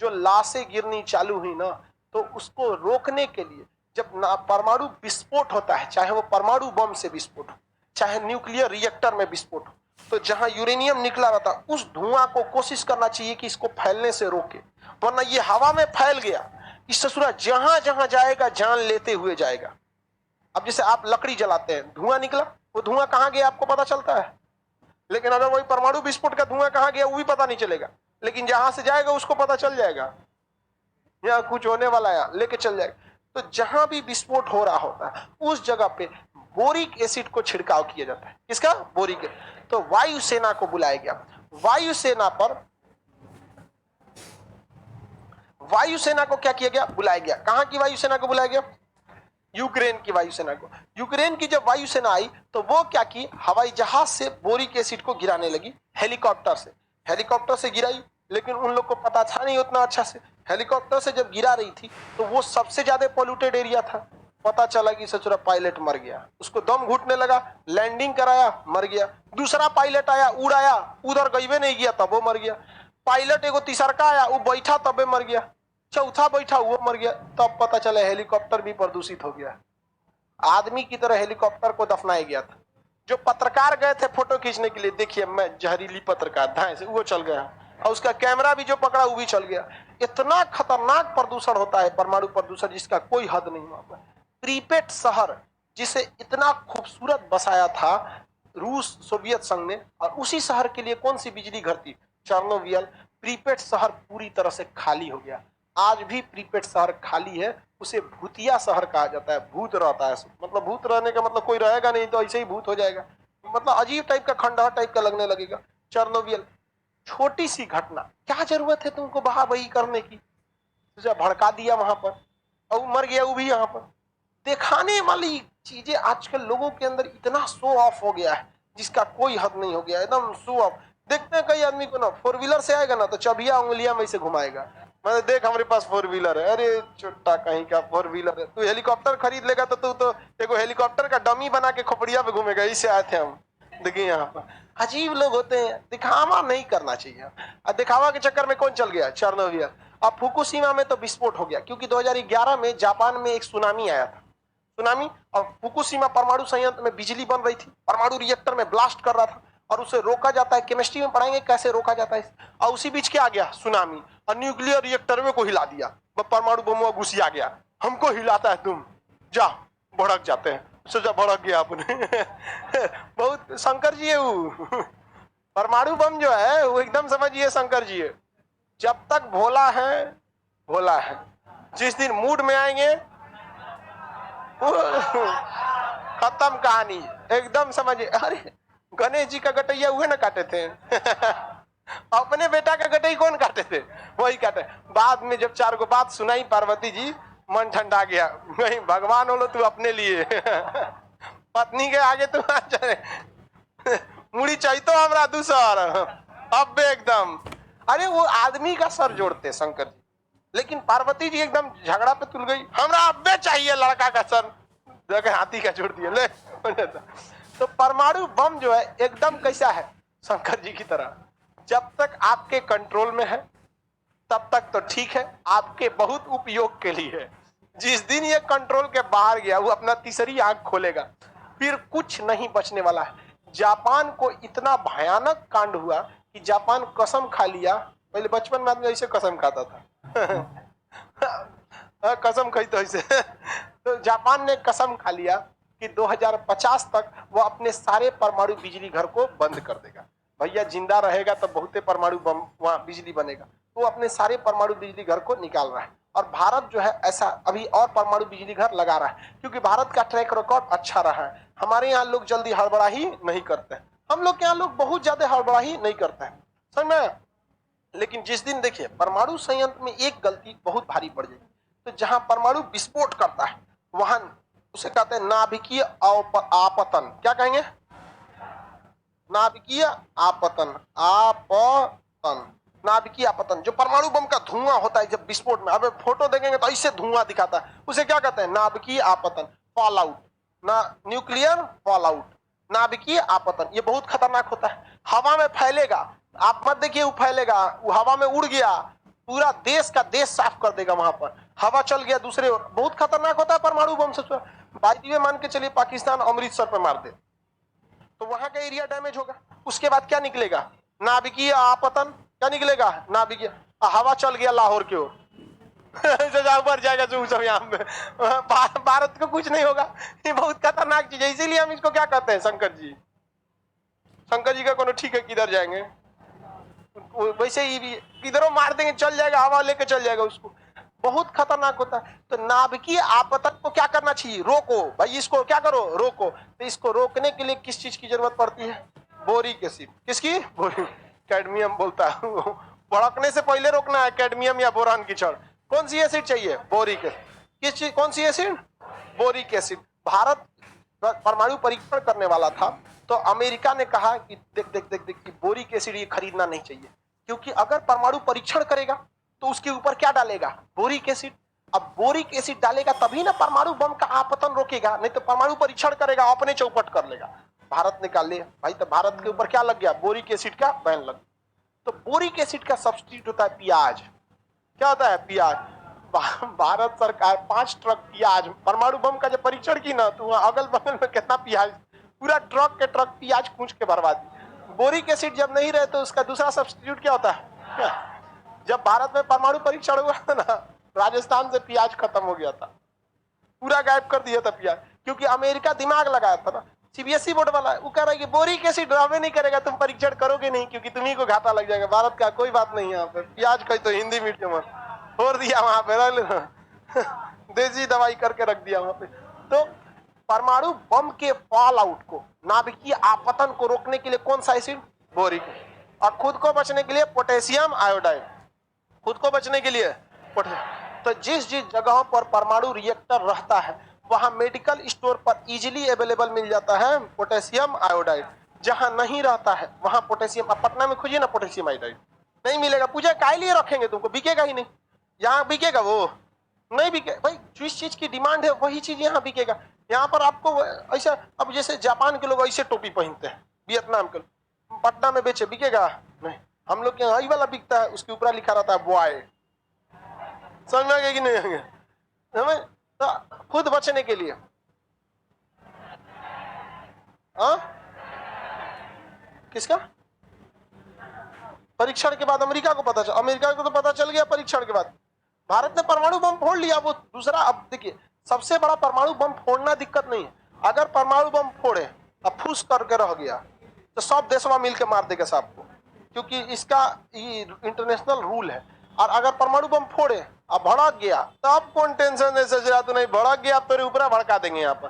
जो लाशें गिरनी चालू हुई ना, तो उसको रोकने के लिए जब परमाणु विस्फोट होता है, चाहे वो परमाणु बम से विस्फोट हो, चाहे न्यूक्लियर रिएक्टर में विस्फोट हो, तो जहां यूरेनियम निकला रहता उस धुआं को कोशिश करना चाहिए कि इसको फैलने से रोके, वरना ये हवा में फैल गया, इस ससुरा जहां जहां जाएगा जान लेते हुए जाएगा। अब जैसे आप लकड़ी जलाते हैं, धुआं निकला, वो धुआं कहां गया आपको पता चलता है, लेकिन अगर वही परमाणु विस्फोट का धुआं कहां गया वो भी पता नहीं चलेगा, लेकिन जहां से जाएगा उसको पता चल जाएगा या कुछ होने वाला है, लेके चल जाएगा। तो जहां भी विस्फोट हो रहा होता है उस जगह पे बोरिक एसिड को छिड़काव किया जाता है। किसका? Boric acid. तो वायुसेना को बुलाया गया। वायुसेना को क्या किया गया? बुलाया गया। कहां की वायुसेना को बुलाया गया? यूक्रेन की वायुसेना को। यूक्रेन की जब वायुसेना आई तो वो क्या की, हवाई जहाज से बोरिक एसिड को गिराने लगी, हेलीकॉप्टर से गिराई, लेकिन उन लोग को पता था नहीं उतना अच्छा से। हेलीकॉप्टर से जब गिरा रही थी तो वो सबसे ज्यादा पॉल्यूटेड एरिया था। पता चला कि सचुरा पायलट मर गया, उसको दम घुटने लगा, लैंडिंग कराया, मर गया। दूसरा पायलट आया, उड़ाया, उधर गईबे नहीं गया, तब वो मर गया। पायलट एगो तीसरका आया, वो बैठा तबे मर गया। चौथा बैठा, वो मर गया। तब पता चला हेलीकॉप्टर भी प्रदूषित हो गया। आदमी की तरह हेलीकॉप्टर को दफनाया गया था। जो पत्रकार गए थे फोटो खींचने के लिए, देखिए मैं जहरीली पत्रकार धाए से वो चल गया, और उसका कैमरा भी जो पकड़ा वो भी चल गया। इतना खतरनाक प्रदूषण होता है परमाणु प्रदूषण, जिसका कोई हद नहीं होता। प्रीपेट शहर जिसे इतना खूबसूरत बसाया था रूस सोवियत संघ ने, और उसी शहर के लिए कौन सी बिजली घर थी? चर्नोबिल। प्रीपेट शहर पूरी तरह से खाली हो गया। आज भी प्रीपेट शहर खाली है, उसे भूतिया शहर कहा जाता है। भूत रहता है, मतलब भूत रहने का मतलब कोई रहेगा नहीं तो ऐसे ही भूत हो जाएगा, मतलब अजीब टाइप का, खंडहर टाइप का लगने लगेगा। चर्नोबिल, छोटी सी घटना, क्या जरूरत है तुमको बहा बही करने की? भड़का दिया वहां पर और मर गया वो भी यहाँ पर। दिखाने वाली चीजें आजकल लोगों के अंदर इतना शो ऑफ हो गया है जिसका कोई हद नहीं हो गया, एकदम शो ऑफ। देखते हैं कई आदमी को ना, फोर व्हीलर से आएगा ना तो चबिया उंगलियां में से घुमाएगा, मैं देख हमारे पास फोर व्हीलर है। अरे छोटा कहीं का फोर व्हीलर है, तू हेलीकॉप्टर खरीद लेगा तो तू तो देखो हेलीकॉप्टर का डमी बना के खोपड़िया पे घूमेगा। इससे आए थे हम। देखिए यहाँ पर अजीब लोग होते हैं, दिखावा नहीं करना चाहिए। और दिखावा के चक्कर में कौन चल गया? चर्नोबिल। अब फुकुशिमा में तो विस्फोट हो गया, क्योंकि 2011 में जापान में एक सुनामी आया था। सुनामी, और फुकुशिमा परमाणु संयंत्र में बिजली बन रही थी, परमाणु रिएक्टर में ब्लास्ट कर रहा था, और उसे रोका जाता है। केमिस्ट्री में पढ़ाएंगे कैसे रोका जाता है। और उसी बीच क्या आ गया? सुनामी, और न्यूक्लियर रिएक्टर में को हिला दिया, परमाणु बम घुसी आ गया। हमको हिलाता है तुम, जा। भड़क जाते हैं, सोचा भड़क गया आपने। बहुत शंकर जी है वो। परमाणु बम जो है वो एकदम समझिए शंकर जी है। जब तक भोला है, भोला है, जिस दिन मूड में आएंगे खत्म कहानी, एकदम समझिए। अरे गणेश जी का गटैया हुए ना काटे थे। अपने बेटा का गटई कौन काटे थे? वही काटे। बाद में जब चार को बात सुनाई पार्वती जी, मन ठंडा गया। नहीं भगवान हो लो तू अपने लिए। पत्नी के आगे तू मुड़ी चाहिए तो हमारा दूसर अब एकदम। अरे वो आदमी का सर जोड़ते शंकर जी, लेकिन पार्वती जी एकदम झगड़ा पे तुल गई, हमरा अब्बे चाहिए लड़का का सर, जगह हाथी का जोड़ दिया ले। तो परमाणु बम जो है एकदम कैसा है? शंकर जी की तरह। जब तक आपके कंट्रोल में है तब तक तो ठीक है, आपके बहुत उपयोग के लिए है। जिस दिन ये कंट्रोल के बाहर गया वो अपना तीसरी आंख खोलेगा, फिर कुछ नहीं बचने वाला है। जापान को इतना भयानक कांड हुआ कि जापान कसम खा लिया। पहले बचपन में आदमी ऐसे कसम खाता था। कसम खाई तो ऐसे। तो जापान ने कसम खा लिया कि 2050 तक वो अपने सारे परमाणु बिजली घर को बंद कर देगा। भैया जिंदा रहेगा तो बहुते परमाणु बम वहां बिजली बनेगा। तो वो अपने सारे परमाणु बिजली घर को निकाल रहा है, और भारत जो है ऐसा अभी और परमाणु बिजली घर लगा रहा है, क्योंकि भारत का ट्रैक रिकॉर्ड अच्छा रहा है। हमारे यहाँ लोग जल्दी हड़बड़ाही नहीं करते, हम लोग के यहाँ लोग बहुत ज्यादा हड़बड़ाही नहीं करते हैं, समझ में। लेकिन जिस दिन देखिए परमाणु संयंत्र में एक गलती बहुत भारी पड़ जाएगी, तो जहां परमाणु विस्फोट करता है वहां उसे कहते हैं नाभिकीय आपतन। क्या कहेंगे? नाभिकीय आपतन। नाभिकीय आपतन, जो परमाणु बम का धुआं होता है जब विस्फोट में, अब फोटो देखेंगे तो ऐसे धुआं दिखाता है, उसे क्या कहते हैं? नाभिकीय आपतन, फॉल आउट ना, न्यूक्लियर फॉल आउट, नाभिकीय आपतन। ये बहुत खतरनाक होता है, हवा में फैलेगा। आप मत देखिए वो फैलेगा, वो हवा में उड़ गया, पूरा देश का देश साफ कर देगा। वहां पर हवा चल गया दूसरे ओर, बहुत खतरनाक होता है परमाणु बम से। बाई द वे मान के चलिए पाकिस्तान अमृतसर पे मार दे तो वहां का एरिया डैमेज होगा। उसके बाद क्या निकलेगा? नाभिकीय आपतन। क्या निकलेगा? नाभिकीय। हवा चल गया लाहौर की ओर बढ़ जाएगा जो सब यहाँ पे भारत को कुछ नहीं होगा। ये बहुत खतरनाक चीज है, इसीलिए हम इसको क्या कहते हैं? शंकर जी। शंकर जी का कोनो ठीक है, किधर जाएंगे? वैसे ही किधरों मार देंगे, चल जाएगा, हवा लेके चल जाएगा उसको। बहुत खतरनाक होता है। तो नाभिकीय आपतन को क्या करना चाहिए? रोको भाई, इसको क्या करो? रोको। तो इसको रोकने के लिए किस चीज की जरूरत पड़ती है? Boric acid. किसकी? बोरिक। कैडमियम बोलता है भड़कने से पहले रोकना है, कैडमियम या बोरान की छड़। कौन सी एसिड चाहिए? Boric acid. किस चीज? कौन सी एसिड? Boric acid. भारत परमाणु परीक्षण करने वाला था तो अमेरिका ने कहा कि देख देख देख देख कि बोरिक एसिड ये खरीदना नहीं चाहिए, क्योंकि अगर परमाणु परीक्षण करेगा तो उसके ऊपर क्या डालेगा? Boric acid. अब बोरिक एसिड डालेगा तभी ना परमाणु बम का आपतन रोकेगा, नहीं तो परमाणु परीक्षण करेगा अपने चौपट कर लेगा। भारत ने कहा ले भाई, तो भारत के ऊपर क्या लग गया? बोरिक एसिड का बैन लग। तो बोरिक एसिड का सब्स्टिट्यूट होता है प्याज। क्या होता है? प्याज। भारत सरकार 5 ट्रक प्याज, परमाणु बम का जब परीक्षण की ना, तो वहां अगल बगल में कितना प्याज, पूरा ट्रक के ट्रक प्याज कूच के भरवा दी। बोरिक एसिड जब नहीं रहे तो उसका दूसरा सब्स्टिट्यूट क्या होता है? जब भारत में परमाणु परीक्षण हुआ था ना, राजस्थान से प्याज खत्म हो गया था, पूरा गायब कर दिया था प्याज, क्योंकि अमेरिका दिमाग लगाया था ना। सीबीएसई बोर्ड वाला वो कह रहा है कि बोरिक एसिड ड्रामे नहीं करेगा, तुम परीक्षण करोगे नहीं, क्योंकि तुम्ही को घाटा लग जाएगा। भारत का कोई बात नहीं, यहाँ पे प्याज का तो हिंदी मीडियम छोड़ दिया वहां पे देसी दवाई करके रख दिया वहां पे। तो परमाणु बम के फॉल आउट को, नाभिकीय आपतन को रोकने के लिए कौन सा एसिड? बोरिक। और खुद को बचने के लिए पोटेशियम आयोडाइड। खुद को बचने के लिए तो जिस जिस जगहों पर परमाणु रिएक्टर रहता है वहां मेडिकल स्टोर पर इजीली अवेलेबल मिल जाता है पोटेशियम आयोडाइड। जहां नहीं रहता है वहां पोटेशियम, अब पटना में खोजिए ना पोटेशियम आयोडाइड, नहीं मिलेगा। पूजा काय लिए रखेंगे तुमको? बिकेगा ही नहीं। यहाँ बिकेगा? वो नहीं बिके भाई। जिस चीज की डिमांड है वही चीज यहाँ बिकेगा। यहाँ पर आपको ऐसा, अब जैसे जापान के लोग ऐसे टोपी पहनते हैं, वियतनाम के लोग, पटना में बेचे, बिकेगा नहीं। हम लोग के यहाँ ये वाला बिकता है, उसके ऊपर लिखा रहता है बॉय। समझ में आ गया कि नहीं आएंगे? हमें तो खुद बचने के लिए किसका? परीक्षण के बाद अमेरिका को पता चल, अमेरिका को तो पता चल गया परीक्षण के बाद। भारत ने परमाणु बम फोड़ लिया, वो दूसरा। अब देखिए, सबसे बड़ा परमाणु बम फोड़ना दिक्कत नहीं है। अगर परमाणु बम फोड़े अब फूस करके रह गया तो सब देशवा मिलकर मार देगा सबको, क्योंकि इसका ये इंटरनेशनल रूल है। और अगर परमाणु बम फोड़े अब भड़क गया तो अब कौन टेंशन है? सजरा तो नहीं भड़क गया, अब तेरे ऊपर भड़का देंगे यहाँ पर।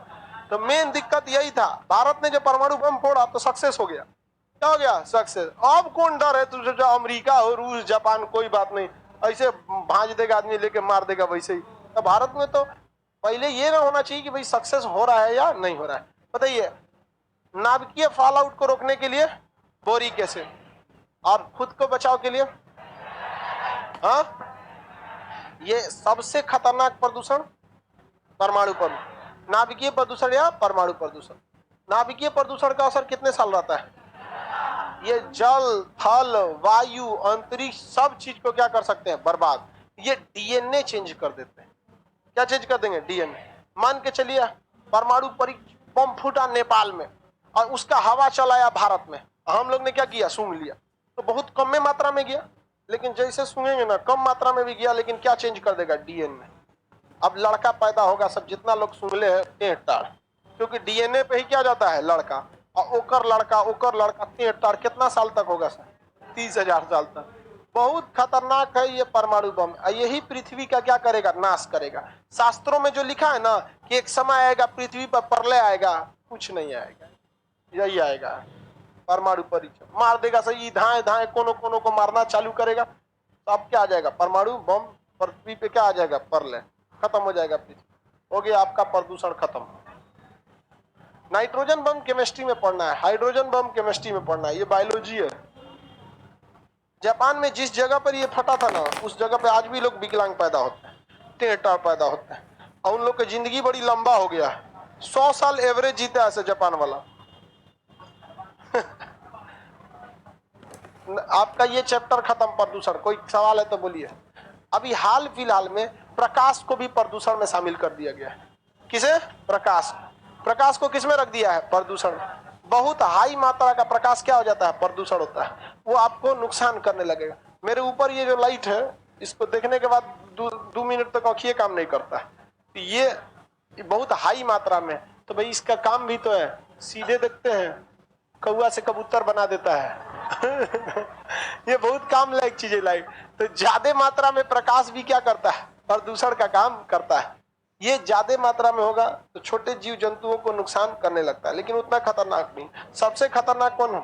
तो मेन दिक्कत यही था, भारत ने जो परमाणु बम फोड़ा तो सक्सेस हो गया। क्या हो गया? सक्सेस। अब कौन डर है तुझे? जो अमेरिका हो, रूस, जापान, कोई बात नहीं, ऐसे भांज देगा आदमी, लेके मार देगा वैसे ही। तो भारत में तो पहले ये ना होना चाहिए कि भाई सक्सेस हो रहा है या नहीं हो रहा है। बताइए, नाभिकीय फॉल आउट को रोकने के लिए बोरिक एसिड, और खुद को बचाव के लिए ये सबसे खतरनाक प्रदूषण परमाणु प्रदूषण, नाभिकीय प्रदूषण या परमाणु प्रदूषण। नाभिकीय प्रदूषण का असर कितने साल रहता है? ये जल, थल, वायु, अंतरिक्ष सब चीज को क्या कर सकते हैं? बर्बाद। ये डीएनए चेंज कर देते हैं। क्या चेंज कर देंगे? डीएनए। मान के चलिए परमाणु बम फूटा नेपाल में और उसका हवा चलाया भारत में, हम लोग ने क्या किया? सूंघ लिया। तो बहुत कम में मात्रा में गया, लेकिन जैसे सूंघेंगे ना, कम मात्रा में भी गया, लेकिन क्या चेंज कर देगा? डीएनए। अब लड़का पैदा होगा, सब जितना लोग सूंघले हैं टेढ़ टाढ़, क्योंकि डीएनए पे ही क्या जाता है? लड़का। और ओकर लड़का टेढ़ टाढ़ कितना साल तक होगा सर? 30,000 साल तक। बहुत खतरनाक है ये परमाणु बम। यही पृथ्वी का क्या करेगा? नाश करेगा। शास्त्रों में जो लिखा है ना कि एक समय आएगा पृथ्वी पर प्रलय आएगा, कुछ नहीं आएगा, यही आएगा। परमाणु परीक्षण मार देगा सही, धाए धाए कोनो कोनो को मारना चालू करेगा, तो अब क्या आ जाएगा? परमाणु बम पृथ्वी पे क्या आ जाएगा? प्रलय, खत्म हो जाएगा पृथ्वी। हो गया आपका प्रदूषण खत्म। नाइट्रोजन बम केमिस्ट्री में पढ़ना है, हाइड्रोजन बम केमिस्ट्री में पढ़ना है, ये बायोलॉजी है। जापान में जिस जगह पर ये फटा था ना, उस जगह पे आज भी लोग विकलांग पैदा होते हैं, टेढ़ टाढ़ पैदा होते हैं, और उन लोग की जिंदगी बड़ी लंबा हो गया है। 100 साल एवरेज जीता है ऐसे जापान वाला। आपका ये चैप्टर खत्म, प्रदूषण। कोई सवाल है तो बोलिए। अभी हाल फिलहाल में प्रकाश को भी प्रदूषण में शामिल कर दिया गया है। किसे? प्रकाश। प्रकाश को किसमें रख दिया है? प्रदूषण। बहुत हाई मात्रा का प्रकाश क्या हो जाता है? प्रदूषण होता है, वो आपको नुकसान करने लगेगा। मेरे ऊपर ये जो लाइट है, इसको देखने के बाद 2 मिनट तक आँखें काम नहीं करता है। ये बहुत हाई मात्रा में, तो भाई इसका काम भी तो है, सीधे देखते हैं कौआ से कबूतर बना देता है। ये बहुत काम लायक चीज है लाइट। तो ज्यादा मात्रा में प्रकाश भी क्या करता है? प्रदूषण का काम करता है। ये ज्यादा मात्रा में होगा तो छोटे जीव जंतुओं को नुकसान करने लगता है, लेकिन उतना खतरनाक नहीं। सबसे खतरनाक कौन है?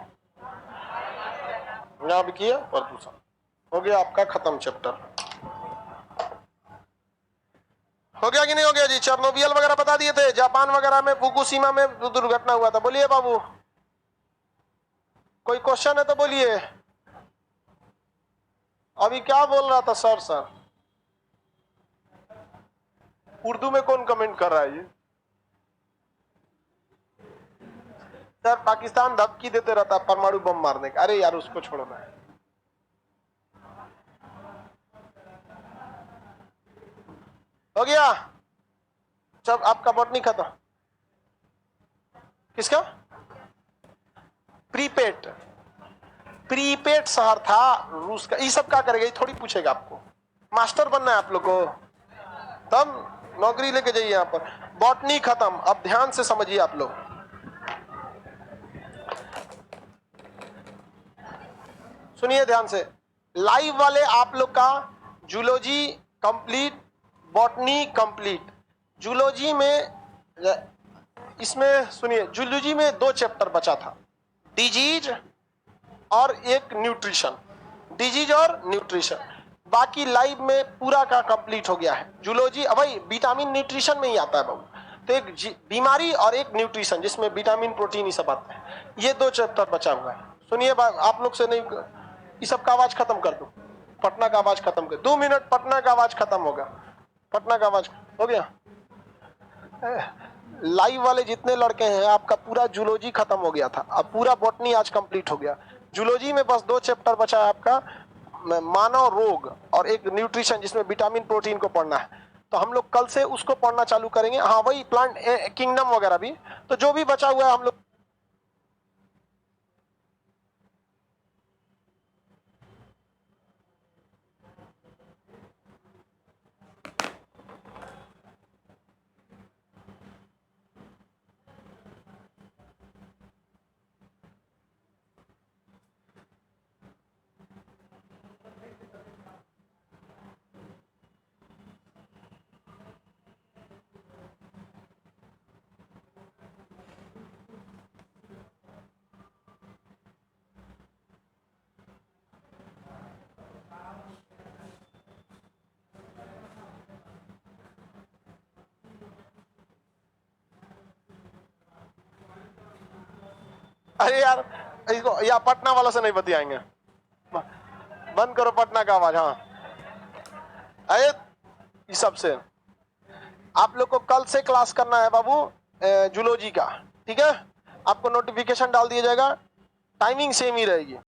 यहाँ भी किया प्रदूषण। हो गया आपका खत्म चैप्टर। हो गया कि नहीं हो गया जी? चेरनोबिल वगैरह बता दिए थे, जापान वगैरह में फुकुशिमा में दुर्घटना हुआ था। बोलिए बाबू, कोई क्वेश्चन है तो बोलिए। अभी क्या बोल रहा था सर? उर्दू में कौन कमेंट कर रहा है ये? सर पाकिस्तान धमकी देते रहता है परमाणु बम मारने का। अरे यार उसको छोड़ना है। हो गया सब आपका बॉटनी खत्म। किसका? प्रीपेड शहर था रूस का। ये सब क्या करेगा? ये थोड़ी पूछेगा आपको। मास्टर बनना है आप लोग को, तब नौकरी लेके जाइए। यहाँ पर बॉटनी खत्म। अब ध्यान से समझिए आप लोग। सुनिए ध्यान से। लाइव वाले आप लोग का zoology complete, botany complete. Zoology में, इसमें सुनिए, जूलॉजी में 2 चैप्टर बचा था, डिजीज और एक न्यूट्रिशन। डिजीज और न्यूट्रिशन बाकी लाइव में पूरा का कंप्लीट हो गया है। जूलॉजी भाई विटामिन न्यूट्रिशन में ही आता है बाबू। तो एक बीमारी और एक न्यूट्रिशन, जिसमें विटामिन प्रोटीन ये सब आता है। ये 2 चैप्टर बचा हुआ है। सुनिए आप लोग से नहीं, ये सब का आवाज खत्म कर दो। पटना का आवाज खत्म कर 2 मिनट, पटना का आवाज खत्म होगा। पटना का आवाज हो गया। लाइव वाले जितने लड़के हैं, आपका पूरा जूलॉजी खत्म हो गया था, अब पूरा बॉटनी आज कंप्लीट हो गया। जूलॉजी में बस 2 चैप्टर बचा है आपका, मानव रोग और एक न्यूट्रिशन, जिसमें विटामिन प्रोटीन को पढ़ना है। तो हम लोग कल से उसको पढ़ना चालू करेंगे। हाँ वही प्लांट किंगडम वगैरह भी। तो जो भी बचा हुआ है हम लोग, अरे यार इसको या पटना वालों से नहीं बतियाएंगे। बंद करो पटना का आवाज। हाँ अरे इस सब से आप लोग को कल से क्लास करना है बाबू, जूलॉजी का। ठीक है, आपको नोटिफिकेशन डाल दिया जाएगा, टाइमिंग सेम ही रहेगी।